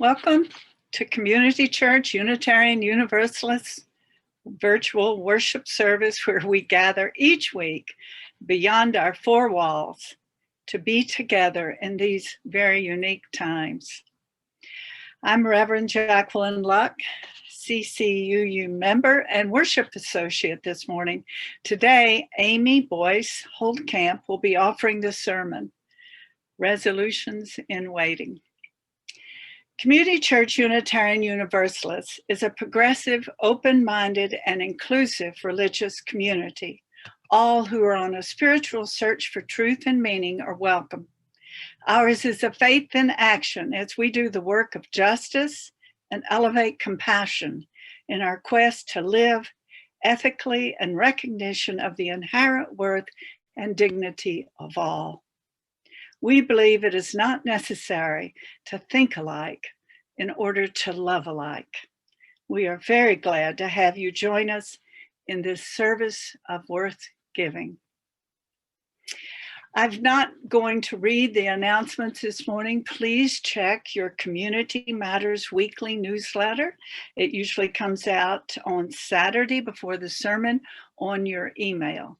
Welcome to Community Church Unitarian Universalist virtual worship service where we gather each week beyond our four walls to be together in these very unique times. I'm Reverend Jacqueline Luck, CCUU member and worship associate this morning. Today, Amy Boyce Holtcamp will be offering the sermon, Resolutions in Waiting. Community Church Unitarian Universalist is a progressive, open-minded, and inclusive religious community. All who are on a spiritual search for truth and meaning are welcome. Ours is a faith in action as we do the work of justice and elevate compassion in our quest to live ethically and recognition of the inherent worth and dignity of all. We believe it is not necessary to think alike in order to love alike. We are very glad to have you join us in this service of worth giving. I'm not going to read the announcements this morning. Please check your Community Matters weekly newsletter. It usually comes out on Saturday before the sermon on your email.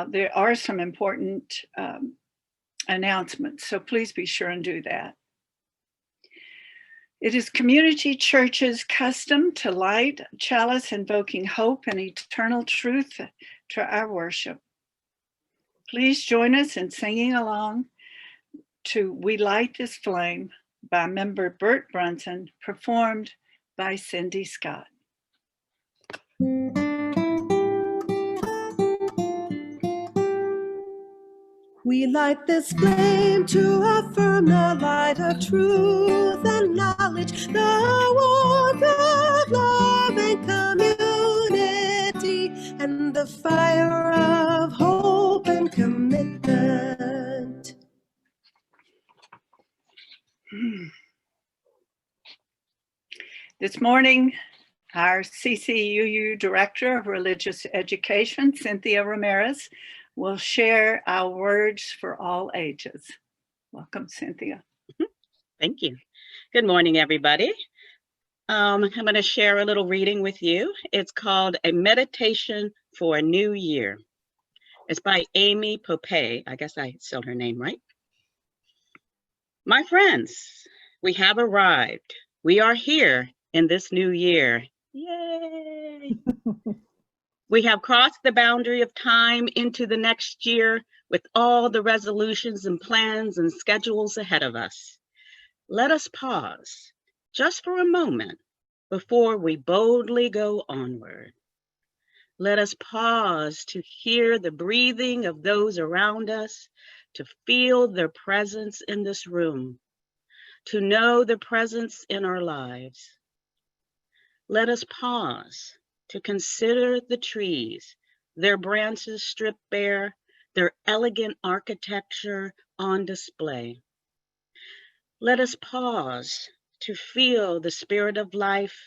There are some important announcements, so please be sure and do that. It is Community Church's custom to light a chalice invoking hope and eternal truth to our worship. Please join us in singing along to We Light This Flame by member Bert Brunson, performed by Cindy Scott. We light this flame to affirm the light of truth and knowledge, the warmth of love and community, and the fire of hope and commitment. This morning, our CCUU Director of Religious Education, Cynthia Ramirez, will share our words for all ages. Welcome, Cynthia. Thank you. Good morning, everybody. I'm going to share a little reading with you. It's called A Meditation for a New Year. It's by Amy Popey. I guess I spelled her name right. My friends, we have arrived. We are here in this new year. Yay! We have crossed the boundary of time into the next year with all the resolutions and plans and schedules ahead of us. Let us pause just for a moment before we boldly go onward. Let us pause to hear the breathing of those around us, to feel their presence in this room, to know their presence in our lives. Let us pause to consider the trees, their branches stripped bare, their elegant architecture on display. Let us pause to feel the spirit of life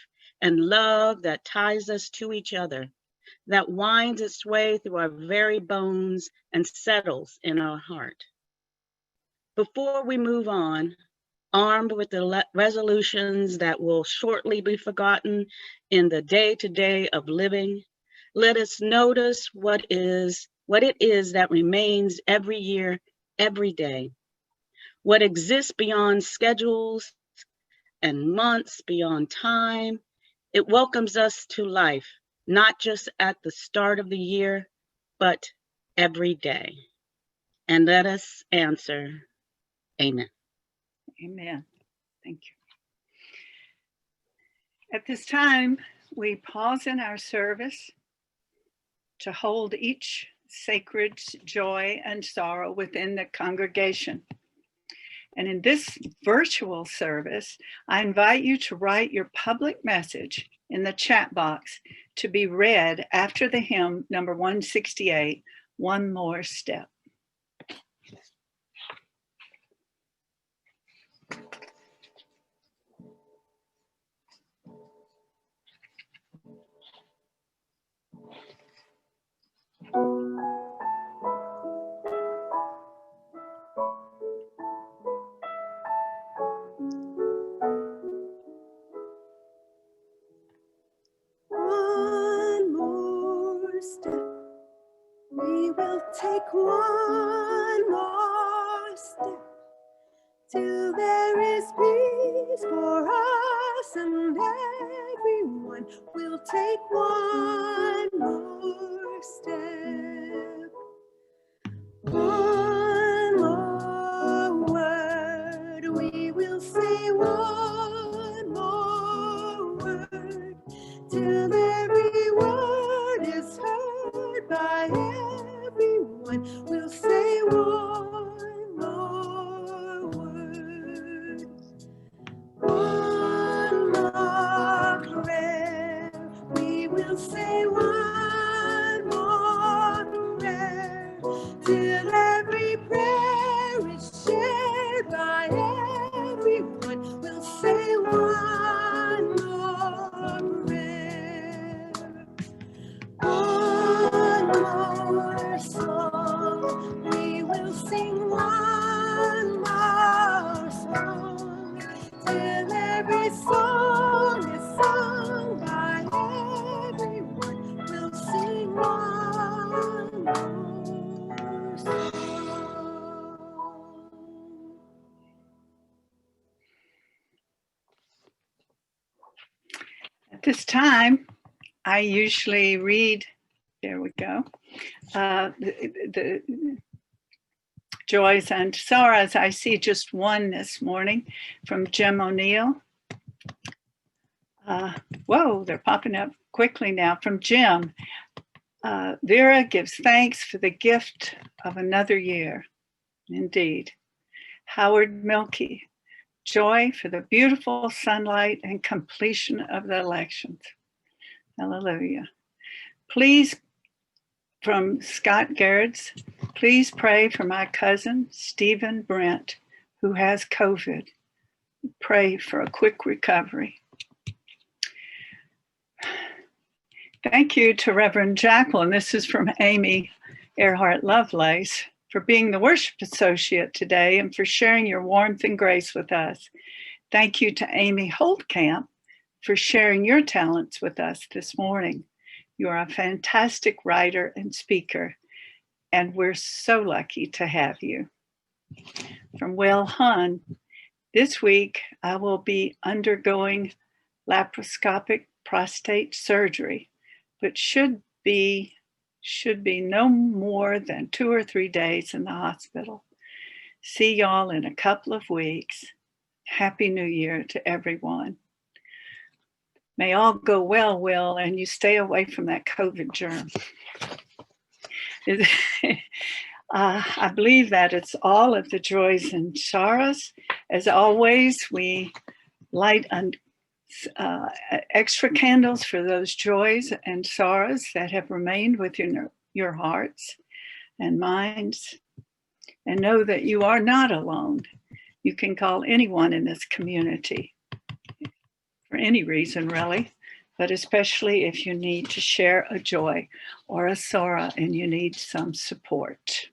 and love that ties us to each other, that winds its way through our very bones and settles in our heart. Before we move on, armed with the resolutions that will shortly be forgotten in the day-to-day of living, let us notice what it is that remains every year, every day. What exists beyond schedules and months, beyond time. It welcomes us to life, not just at the start of the year, but every day. And let us answer, Amen. Amen. Thank you. At this time, we pause in our service to hold each sacred joy and sorrow within the congregation. And in this virtual service, I invite you to write your public message in the chat box to be read after the hymn number 168, One More Step. take one more step till there is peace for us, and everyone will take one more step. One more word, we will say one more word, till every word is heard by everyone. We'll say one more word. One more prayer, we will say one more prayer, till every prayer is shared by everyone. We'll say one more prayer. One more song, we will sing one more song, till every song is sung by everyone. We'll sing one more song. At this time, I usually read, there we go, the joys and sorrows. I see just one this morning from Jim O'Neill. Whoa, they're popping up quickly now. From Jim, Vera gives thanks for the gift of another year. Indeed. Howard Milkey, joy for the beautiful sunlight and completion of the elections. Hallelujah. Please, from Scott Gerrits, please pray for my cousin, Stephen Brent, who has COVID. Pray for a quick recovery. Thank you to Reverend Jacqueline. This is from Amy Earhart Lovelace, for being the worship associate today and for sharing your warmth and grace with us. Thank you to Amy Holtcamp for sharing your talents with us this morning. You are a fantastic writer and speaker, and we're so lucky to have you. From Will Hunn, this week I will be undergoing laparoscopic prostate surgery, but should be no more than 2 or 3 days in the hospital. See y'all in a couple of weeks. Happy New Year to everyone. May all go well, Will, and you stay away from that COVID germ. I believe that it's all of the joys and sorrows. As always, we light extra candles for those joys and sorrows that have remained within your hearts and minds. And know that you are not alone. You can call anyone in this community for any reason, really, but especially if you need to share a joy or a sorrow and you need some support.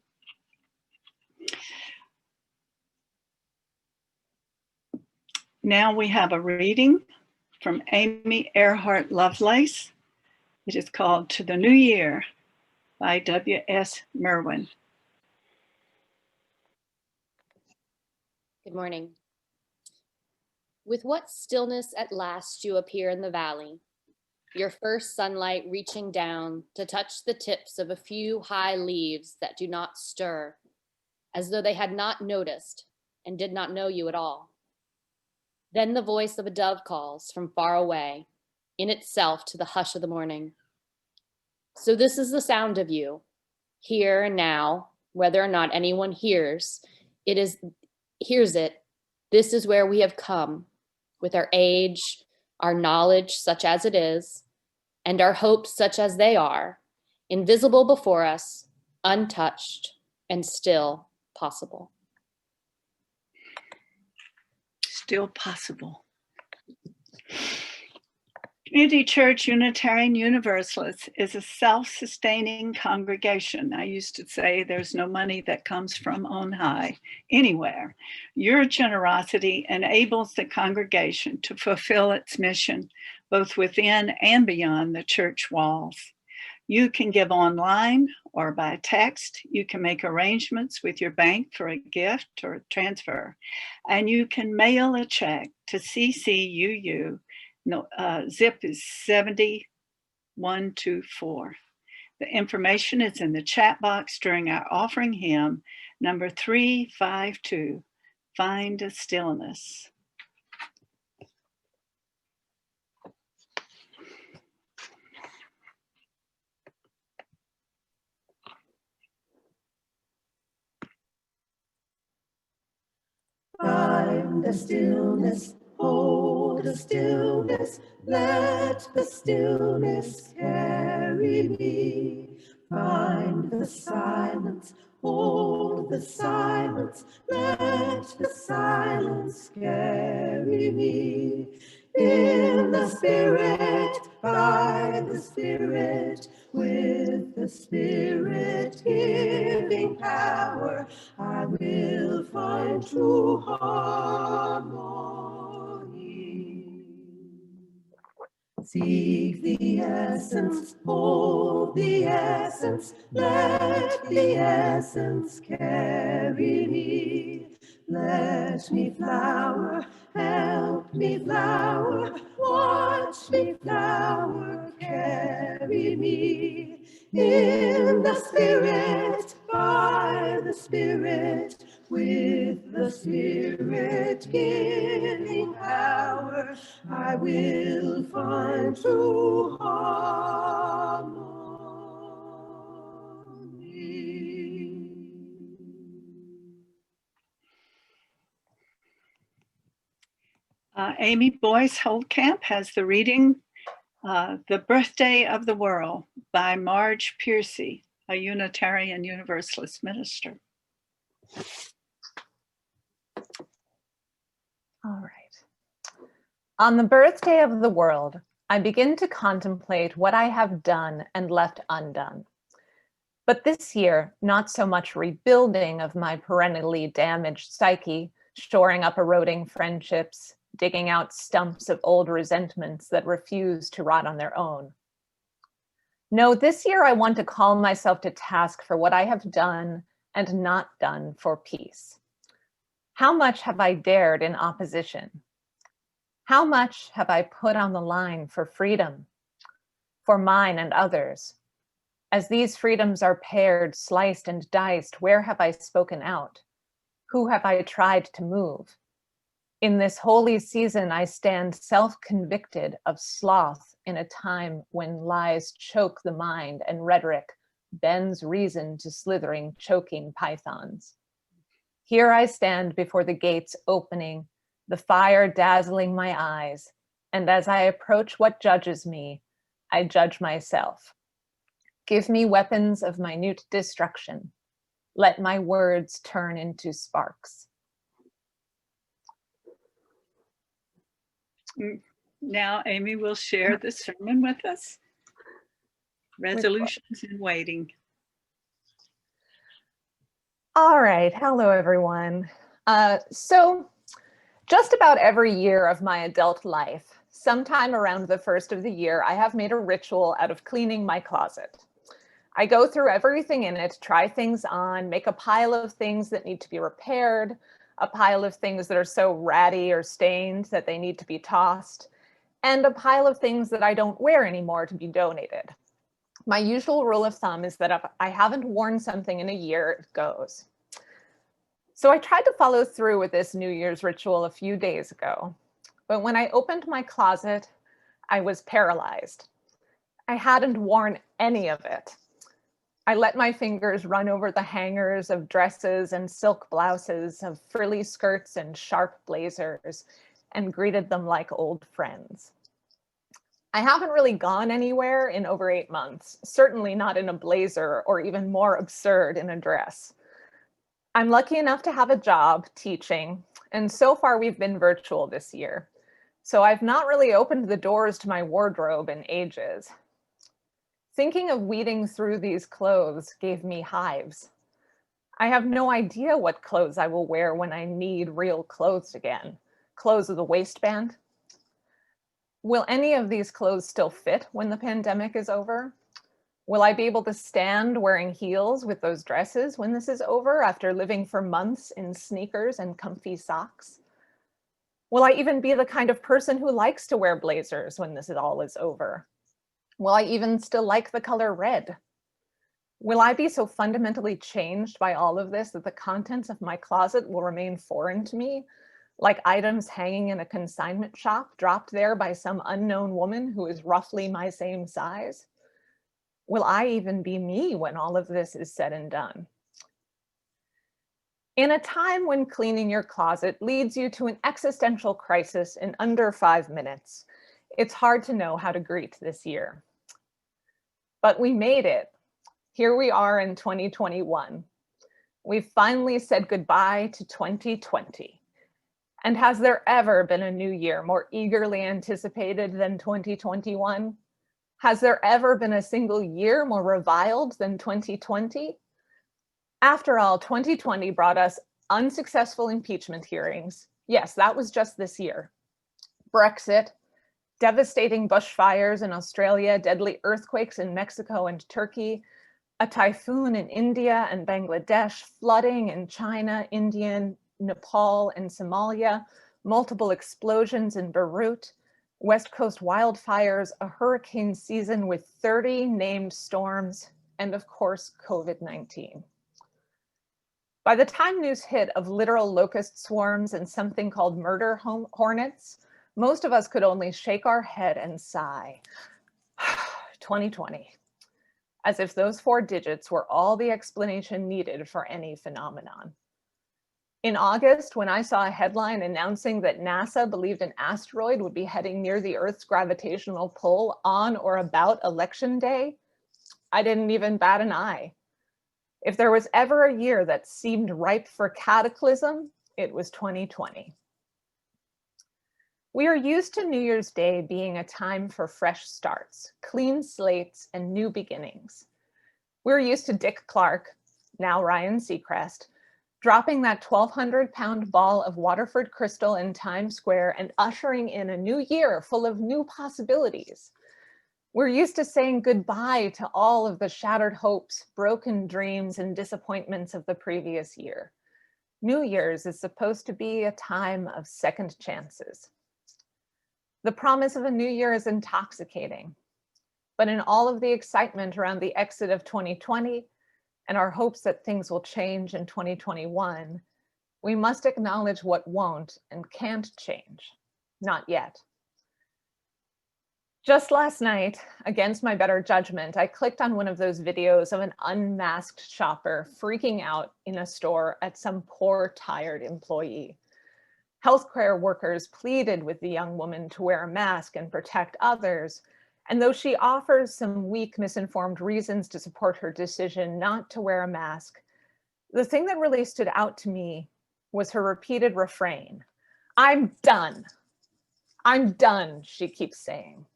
Now we have a reading from Amy Earhart Lovelace. It is called To the New Year by W.S. Merwin. Good morning. With what stillness at last you appear in the valley, your first sunlight reaching down to touch the tips of a few high leaves that do not stir, as though they had not noticed and did not know you at all. Then the voice of a dove calls from far away, in itself to the hush of the morning. So this is the sound of you, here and now, whether or not anyone hears it, this is where we have come, with our age, our knowledge such as it is, and our hopes such as they are, invisible before us, untouched, and still possible. Still possible. Community Church Unitarian Universalist is a self-sustaining congregation. I used to say there's no money that comes from on high anywhere. Your generosity enables the congregation to fulfill its mission, both within and beyond the church walls. You can give online or by text. You can make arrangements with your bank for a gift or transfer, and you can mail a check to CCUU. Zip is 7124. The information is in the chat box during our offering hymn, number 352, Find a Stillness. Find the stillness, hold the stillness, let the stillness carry me. Find the silence, hold the silence, let the silence carry me. In the Spirit, by the Spirit, with the Spirit giving power, I will find true harmony. Seek the essence, hold the essence, let the essence carry me. Let me flower, help me flower, watch me flower, carry me. In the Spirit, by the Spirit, with the Spirit giving power, I will find true harmony. Amy Boyce Holtcamp has the reading, The Birthday of the World by Marge Piercy, a Unitarian Universalist minister. All right. On the birthday of the world, I begin to contemplate what I have done and left undone. But this year, not so much rebuilding of my perennially damaged psyche, shoring up eroding friendships, digging out stumps of old resentments that refuse to rot on their own. No, this year I want to call myself to task for what I have done and not done for peace. How much have I dared in opposition? How much have I put on the line for freedom, for mine and others? As these freedoms are pared, sliced, and diced, where have I spoken out? Who have I tried to move? In this holy season, I stand self-convicted of sloth in a time when lies choke the mind and rhetoric bends reason to slithering, choking pythons. Here I stand before the gates opening, the fire dazzling my eyes, and as I approach what judges me, I judge myself. Give me weapons of minute destruction. Let my words turn into sparks. Now Amy will share the sermon with us. Resolutions in Waiting. All right, hello everyone. So just about every year of my adult life, sometime around the first of the year, I have made a ritual out of cleaning my closet. I go through everything in it, try things on, make a pile of things that need to be repaired, a pile of things that are so ratty or stained that they need to be tossed, and a pile of things that I don't wear anymore to be donated. My usual rule of thumb is that if I haven't worn something in a year, it goes. So I tried to follow through with this New Year's ritual a few days ago, but when I opened my closet, I was paralyzed. I hadn't worn any of it. I let my fingers run over the hangers of dresses and silk blouses, of frilly skirts and sharp blazers, and greeted them like old friends. I haven't really gone anywhere in over 8 months, certainly not in a blazer or even more absurd in a dress. I'm lucky enough to have a job teaching, and so far we've been virtual this year. So I've not really opened the doors to my wardrobe in ages. Thinking of weeding through these clothes gave me hives. I have no idea what clothes I will wear when I need real clothes again. Clothes with a waistband? Will any of these clothes still fit when the pandemic is over? Will I be able to stand wearing heels with those dresses when this is over after living for months in sneakers and comfy socks? Will I even be the kind of person who likes to wear blazers when this all is over? Will I even still like the color red? Will I be so fundamentally changed by all of this that the contents of my closet will remain foreign to me, like items hanging in a consignment shop dropped there by some unknown woman who is roughly my same size? Will I even be me when all of this is said and done? In a time when cleaning your closet leads you to an existential crisis in under 5 minutes, it's hard to know how to greet this year. But we made it. Here we are in 2021. We've finally said goodbye to 2020. And has there ever been a new year more eagerly anticipated than 2021? Has there ever been a single year more reviled than 2020? After all, 2020 brought us unsuccessful impeachment hearings. Yes, that was just this year. Brexit, devastating bushfires in Australia, deadly earthquakes in Mexico and Turkey, a typhoon in India and Bangladesh, flooding in China, India, Nepal, and Somalia, multiple explosions in Beirut, West Coast wildfires, a hurricane season with 30 named storms, and of course, COVID-19. By the time news hit of literal locust swarms and something called murder hornets, most of us could only shake our head and sigh. 2020. As if those 4 digits were all the explanation needed for any phenomenon. In August, when I saw a headline announcing that NASA believed an asteroid would be heading near the Earth's gravitational pull on or about Election Day, I didn't even bat an eye. If there was ever a year that seemed ripe for cataclysm, it was 2020. We are used to New Year's Day being a time for fresh starts, clean slates, and new beginnings. We're used to Dick Clark, now Ryan Seacrest, dropping that 1,200-pound ball of Waterford crystal in Times Square and ushering in a new year full of new possibilities. We're used to saying goodbye to all of the shattered hopes, broken dreams, and disappointments of the previous year. New Year's is supposed to be a time of second chances. The promise of a new year is intoxicating, but in all of the excitement around the exit of 2020 and our hopes that things will change in 2021, we must acknowledge what won't and can't change, not yet. Just last night, against my better judgment, I clicked on one of those videos of an unmasked shopper freaking out in a store at some poor, tired employee. Healthcare workers pleaded with the young woman to wear a mask and protect others. And though she offers some weak, misinformed reasons to support her decision not to wear a mask, the thing that really stood out to me was her repeated refrain. "I'm done. I'm done," she keeps saying.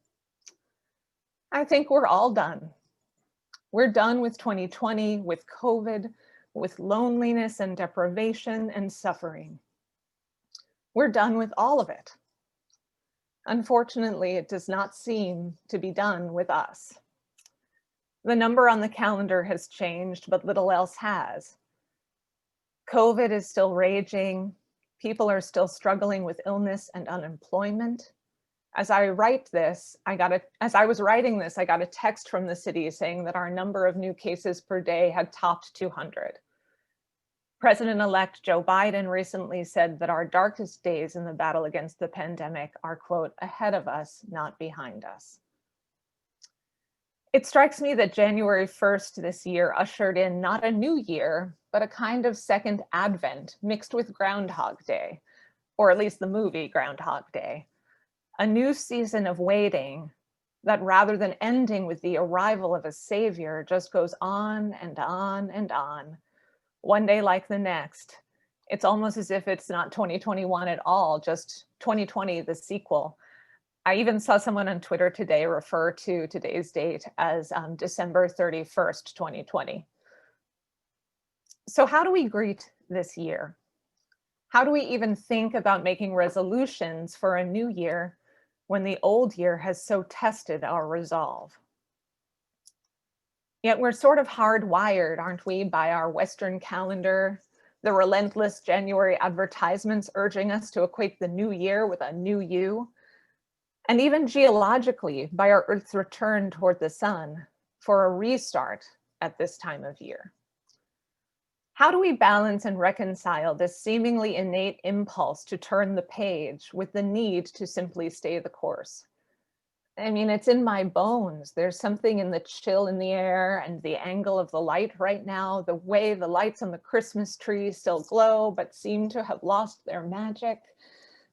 I think we're all done. We're done with 2020, with COVID, with loneliness and deprivation and suffering. We're done with all of it. Unfortunately, it does not seem to be done with us. The number on the calendar has changed, but little else has. COVID is still raging. People are still struggling with illness and unemployment. As I was writing this, I got a text from the city saying that our number of new cases per day had topped 200. President-elect Joe Biden recently said that our darkest days in the battle against the pandemic are, quote, ahead of us, not behind us. It strikes me that January 1st this year ushered in not a new year, but a kind of second advent mixed with Groundhog Day, or at least the movie Groundhog Day. A new season of waiting that rather than ending with the arrival of a savior just goes on and on and on. One day like the next. It's almost as if it's not 2021 at all, just 2020, the sequel. I even saw someone on Twitter today refer to today's date as December 31st, 2020. So how do we greet this year? How do we even think about making resolutions for a new year when the old year has so tested our resolve? Yet we're sort of hardwired, aren't we, by our Western calendar, the relentless January advertisements urging us to equate the new year with a new you, and even geologically by our Earth's return toward the sun for a restart at this time of year. How do we balance and reconcile this seemingly innate impulse to turn the page with the need to simply stay the course? I mean, it's in my bones. There's something in the chill in the air and the angle of the light right now, the way the lights on the Christmas tree still glow but seem to have lost their magic,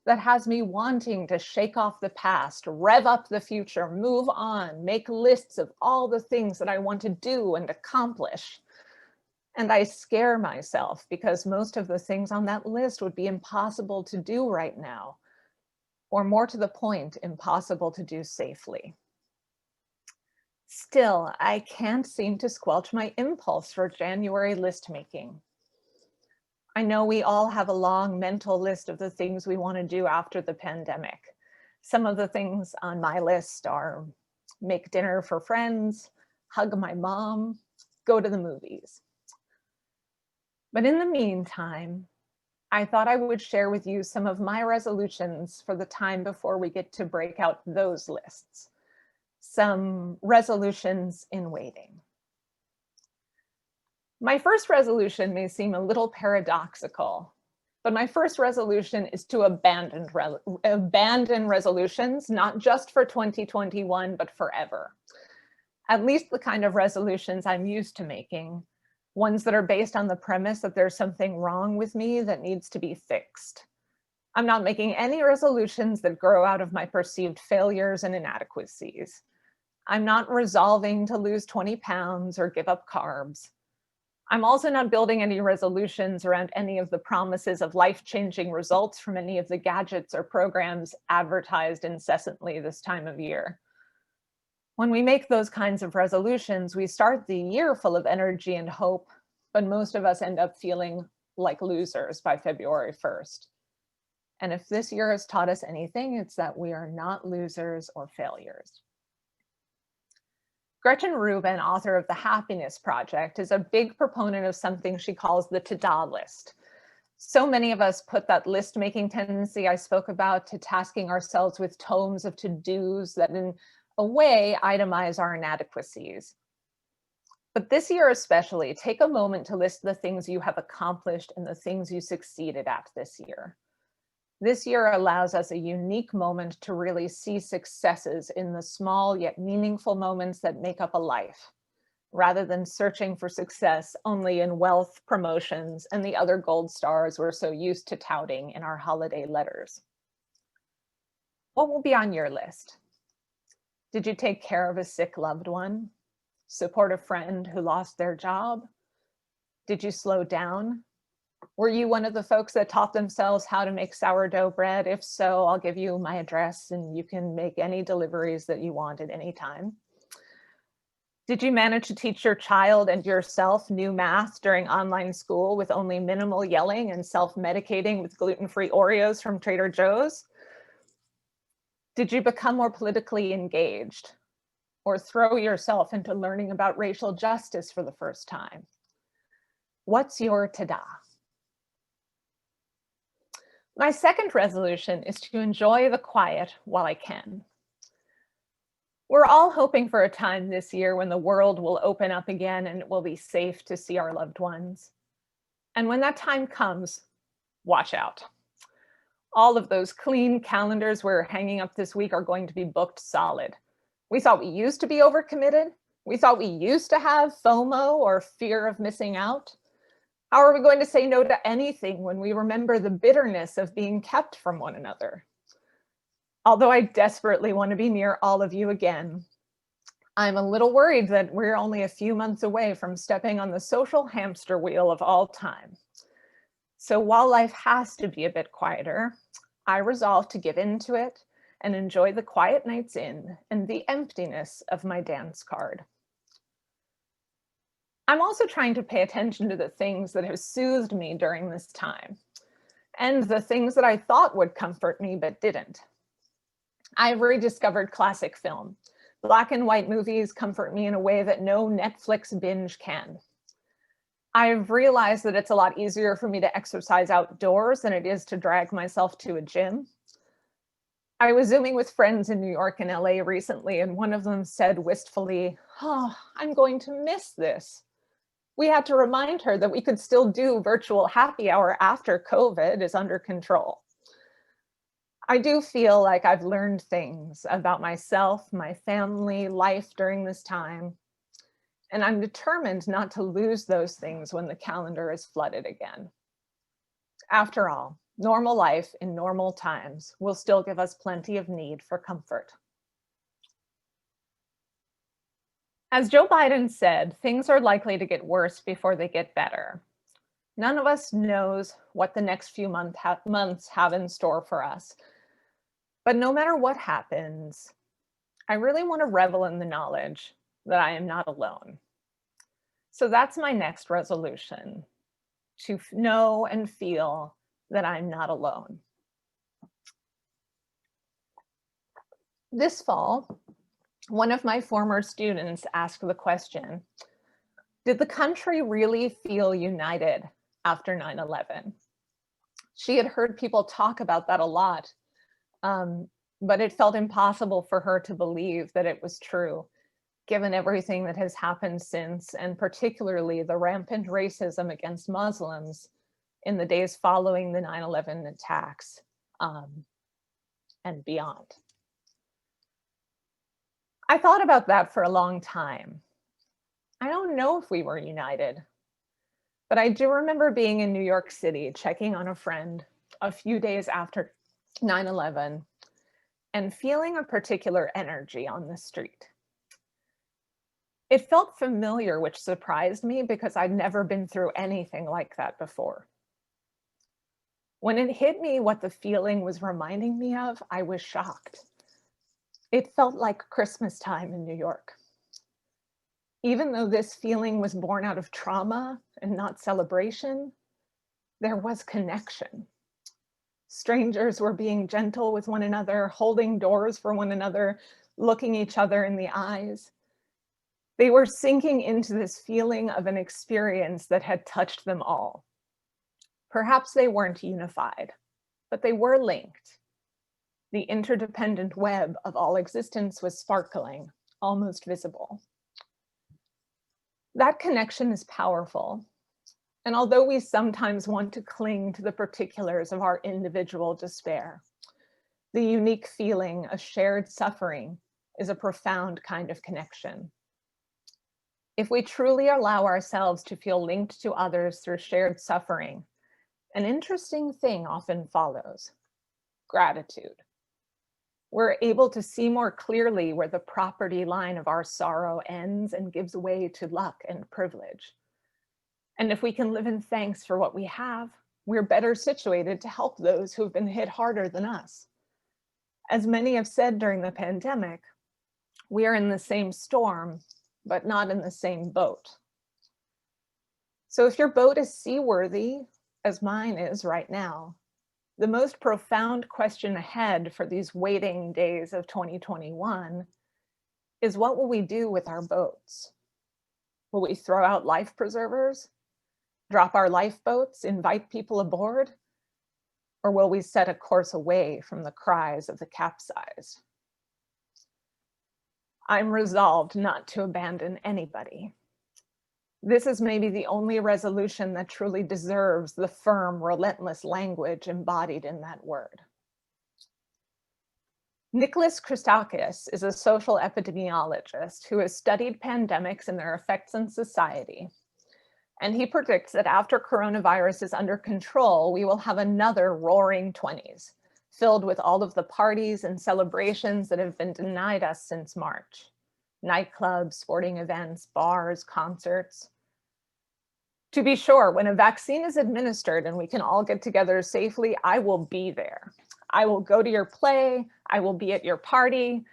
that has me wanting to shake off the past, rev up the future, move on, make lists of all the things that I want to do and accomplish. And I scare myself because most of the things on that list would be impossible to do right now, or more to the point, impossible to do safely. Still, I can't seem to squelch my impulse for January list making. I know we all have a long mental list of the things we want to do after the pandemic. Some of the things on my list are make dinner for friends, hug my mom, go to the movies. But in the meantime, I thought I would share with you some of my resolutions for the time before we get to break out those lists. Some resolutions in waiting. My first resolution may seem a little paradoxical, but my first resolution is to abandon resolutions, not just for 2021, but forever. At least the kind of resolutions I'm used to making. Ones that are based on the premise that there's something wrong with me that needs to be fixed. I'm not making any resolutions that grow out of my perceived failures and inadequacies. I'm not resolving to lose 20 pounds or give up carbs. I'm also not building any resolutions around any of the promises of life-changing results from any of the gadgets or programs advertised incessantly this time of year. When we make those kinds of resolutions, we start the year full of energy and hope, but most of us end up feeling like losers by February 1st. And if this year has taught us anything, it's that we are not losers or failures. Gretchen Rubin, author of The Happiness Project, is a big proponent of something she calls the to-do list. So many of us put that list-making tendency I spoke about to tasking ourselves with tomes of to-dos that in a way itemize our inadequacies. But this year especially, take a moment to list the things you have accomplished and the things you succeeded at this year. This year allows us a unique moment to really see successes in the small yet meaningful moments that make up a life, rather than searching for success only in wealth, promotions, and the other gold stars we're so used to touting in our holiday letters. What will be on your list? Did you take care of a sick loved one? Support a friend who lost their job? Did you slow down? Were you one of the folks that taught themselves how to make sourdough bread? If so, I'll give you my address and you can make any deliveries that you want at any time. Did you manage to teach your child and yourself new math during online school with only minimal yelling and self-medicating with gluten-free Oreos from Trader Joe's? Did you become more politically engaged or throw yourself into learning about racial justice for the first time? What's your ta-da? My second resolution is to enjoy the quiet while I can. We're all hoping for a time this year when the world will open up again and it will be safe to see our loved ones. And when that time comes, watch out. All of those clean calendars we're hanging up this week are going to be booked solid. We thought we used to be overcommitted. We thought we used to have FOMO or fear of missing out. How are we going to say no to anything when we remember the bitterness of being kept from one another? Although I desperately want to be near all of you again, I'm a little worried that we're only a few months away from stepping on the social hamster wheel of all time. So while life has to be a bit quieter, I resolve to give in to it and enjoy the quiet nights in and the emptiness of my dance card. I'm also trying to pay attention to the things that have soothed me during this time and the things that I thought would comfort me but didn't. I've rediscovered classic film, Black and white movies comfort me in a way that no Netflix binge can. I've realized that it's a lot easier for me to exercise outdoors than it is to drag myself to a gym. I was Zooming with friends in New York and LA recently, and one of them said wistfully, "Oh, I'm going to miss this." We had to remind her that we could still do virtual happy hour after COVID is under control. I do feel like I've learned things about myself, my family, life during this time, and I'm determined not to lose those things when the calendar is flooded again. After all, normal life in normal times will still give us plenty of need for comfort. As Joe Biden said, things are likely to get worse before they get better. None of us knows what the next few months have in store for us. But no matter what happens, I really want to revel in the knowledge that I am not alone. So that's my next resolution, to know and feel that I'm not alone. This fall, one of my former students asked the question, did the country really feel united after 9/11? She had heard people talk about that a lot, but it felt impossible for her to believe that it was true, given everything that has happened since, and particularly the rampant racism against Muslims in the days following the 9/11 attacks and beyond. I thought about that for a long time. I don't know if we were united, but I do remember being in New York City, checking on a friend a few days after 9/11 and feeling a particular energy on the street. It felt familiar, which surprised me because I'd never been through anything like that before. When it hit me what the feeling was reminding me of, I was shocked. It felt like Christmas time in New York. Even though this feeling was born out of trauma and not celebration, there was connection. Strangers were being gentle with one another, holding doors for one another, looking each other in the eyes. They were sinking into this feeling of an experience that had touched them all. Perhaps they weren't unified, but they were linked. The interdependent web of all existence was sparkling, almost visible. That connection is powerful. And although we sometimes want to cling to the particulars of our individual despair, the unique feeling of shared suffering is a profound kind of connection. If we truly allow ourselves to feel linked to others through shared suffering, an interesting thing often follows: gratitude. We're able to see more clearly where the property line of our sorrow ends and gives way to luck and privilege. And if we can live in thanks for what we have, we're better situated to help those who've been hit harder than us. As many have said during the pandemic, we are in the same storm, but not in the same boat. So if your boat is seaworthy, as mine is right now, the most profound question ahead for these waiting days of 2021 is, what will we do with our boats? Will we throw out life preservers, drop our lifeboats, invite people aboard? Or will we set a course away from the cries of the capsized? I'm resolved not to abandon anybody. This is maybe the only resolution that truly deserves the firm, relentless language embodied in that word. Nicholas Christakis is a social epidemiologist who has studied pandemics and their effects on society. And he predicts that after coronavirus is under control, we will have another roaring 20s, filled with all of the parties and celebrations that have been denied us since March. Nightclubs, sporting events, bars, concerts. To be sure, when a vaccine is administered and we can all get together safely, I will be there. I will go to your play, I will be at your party,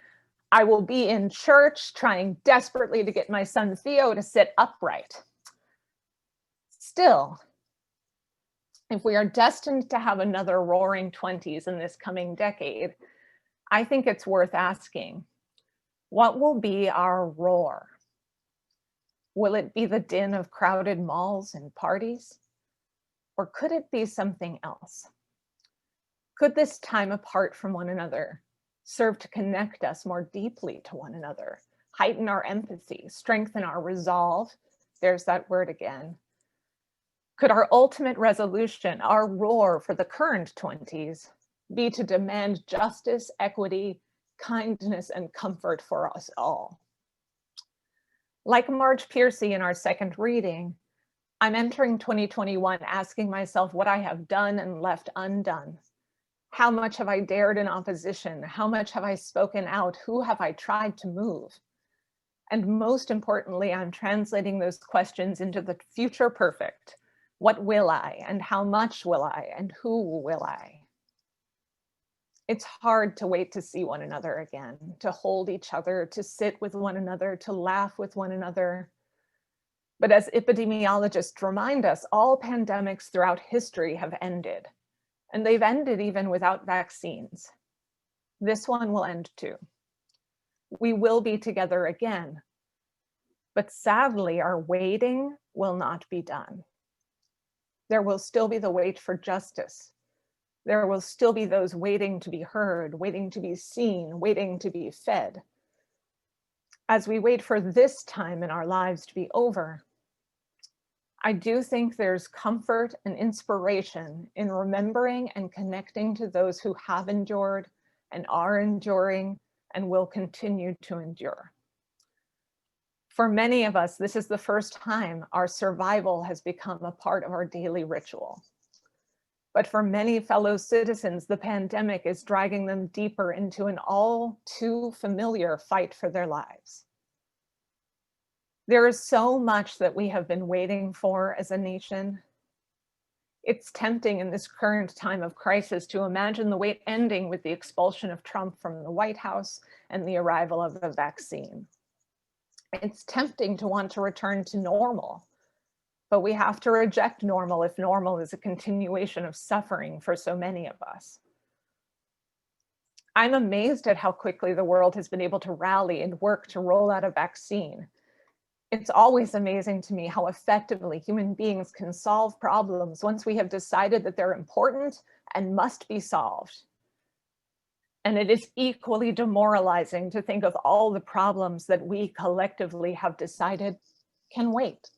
I will be in church trying desperately to get my son Theo to sit upright. Still, if we are destined to have another roaring 20s in this coming decade, I think it's worth asking, What will be our roar? Will it be the din of crowded malls and parties? Or could it be something else? Could this time apart from one another serve to connect us more deeply to one another, heighten our empathy, strengthen our resolve? There's that word again. Could our ultimate resolution, our roar for the current 20s, be to demand justice, equity, kindness, and comfort for us all? Like Marge Piercy in our second reading, I'm entering 2021 asking myself what I have done and left undone. How much have I dared in opposition? How much have I spoken out? Who have I tried to move? And most importantly, I'm translating those questions into the future perfect. What will I, and how much will I, and who will I? It's hard to wait to see one another again, to hold each other, to sit with one another, to laugh with one another. But as epidemiologists remind us, all pandemics throughout history have ended, and they've ended even without vaccines. This one will end too. We will be together again, but sadly, our waiting will not be done. There will still be the wait for justice. There will still be those waiting to be heard, waiting to be seen, waiting to be fed. As we wait for this time in our lives to be over, I do think there's comfort and inspiration in remembering and connecting to those who have endured and are enduring and will continue to endure. For many of us, this is the first time our survival has become a part of our daily ritual. But for many fellow citizens, the pandemic is dragging them deeper into an all too familiar fight for their lives. There is so much that we have been waiting for as a nation. It's tempting in this current time of crisis to imagine the wait ending with the expulsion of Trump from the White House and the arrival of the vaccine. It's tempting to want to return to normal, but we have to reject normal if normal is a continuation of suffering for so many of us. I'm amazed at how quickly the world has been able to rally and work to roll out a vaccine. It's always amazing to me how effectively human beings can solve problems once we have decided that they're important and must be solved. And it is equally demoralizing to think of all the problems that we collectively have decided can wait.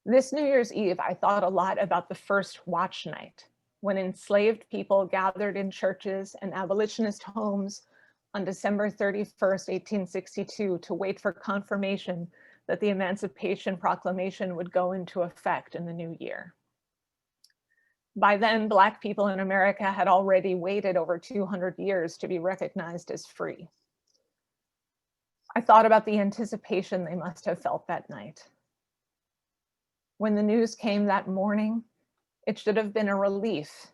This New Year's Eve, I thought a lot about the first watch night, when enslaved people gathered in churches and abolitionist homes on December 31st, 1862, to wait for confirmation that the Emancipation Proclamation would go into effect in the new year. By then, Black people in America had already waited over 200 years to be recognized as free. I thought about the anticipation they must have felt that night. When the news came that morning, it should have been a relief,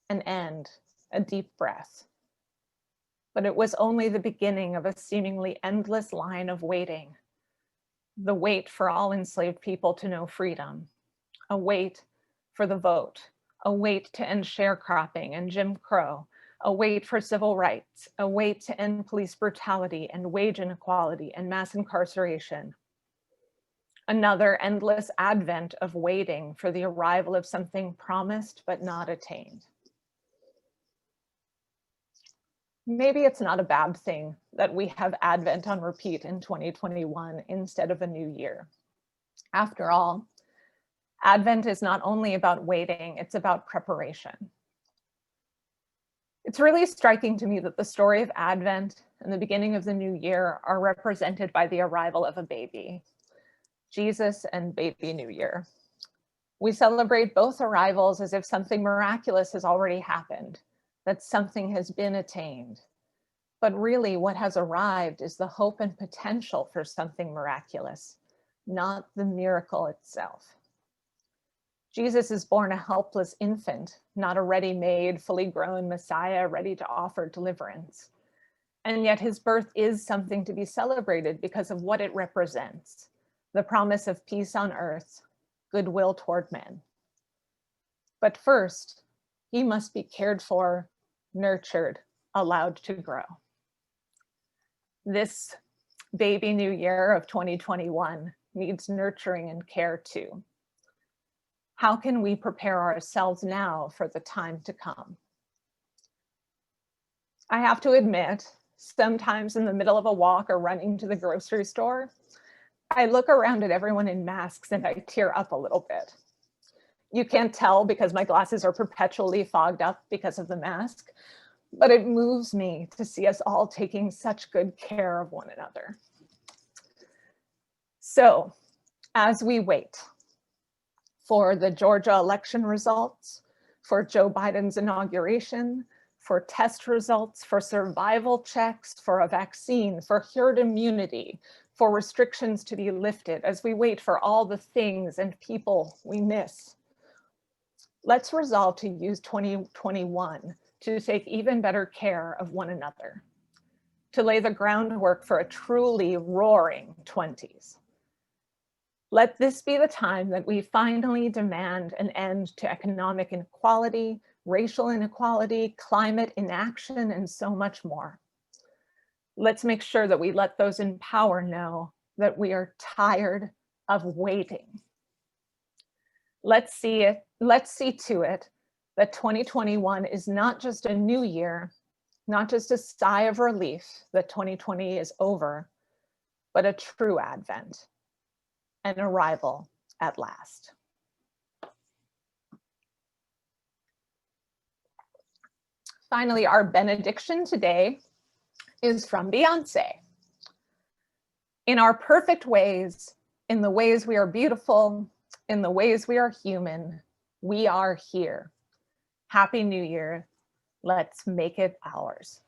an end, a deep breath. But it was only the beginning of a seemingly endless line of waiting. The wait for all enslaved people to know freedom, a wait for the vote, a wait to end sharecropping and Jim Crow, a wait for civil rights, a wait to end police brutality and wage inequality and mass incarceration. Another endless advent of waiting for the arrival of something promised but not attained. Maybe it's not a bad thing that we have Advent on repeat in 2021 instead of a new year. After all, Advent is not only about waiting, it's about preparation. It's really striking to me that the story of Advent and the beginning of the new year are represented by the arrival of a baby, Jesus and baby New Year. We celebrate both arrivals as if something miraculous has already happened, that something has been attained. But really what has arrived is the hope and potential for something miraculous, not the miracle itself. Jesus is born a helpless infant, not a ready-made, fully grown Messiah ready to offer deliverance. And yet his birth is something to be celebrated because of what it represents, the promise of peace on earth, goodwill toward men. But first, he must be cared for, nurtured, allowed to grow. This baby new year of 2021 needs nurturing and care too. How can we prepare ourselves now for the time to come? I have to admit, sometimes in the middle of a walk or running to the grocery store, I look around at everyone in masks and I tear up a little bit. You can't tell because my glasses are perpetually fogged up because of the mask, but it moves me to see us all taking such good care of one another. So, as we wait for the Georgia election results, for Joe Biden's inauguration, for test results, for survival checks, for a vaccine, for herd immunity, for restrictions to be lifted, as we wait for all the things and people we miss, let's resolve to use 2021 to take even better care of one another, to lay the groundwork for a truly roaring 20s. Let this be the time that we finally demand an end to economic inequality, racial inequality, climate inaction, and so much more. Let's make sure that we let those in power know that we are tired of waiting. Let's see to it that 2021 is not just a new year, not just a sigh of relief that 2020 is over, but a true advent, an arrival at last. Finally, our benediction today is from Beyonce. In our perfect ways, in the ways we are beautiful, in the ways we are human, we are here. Happy New Year. Let's make it ours.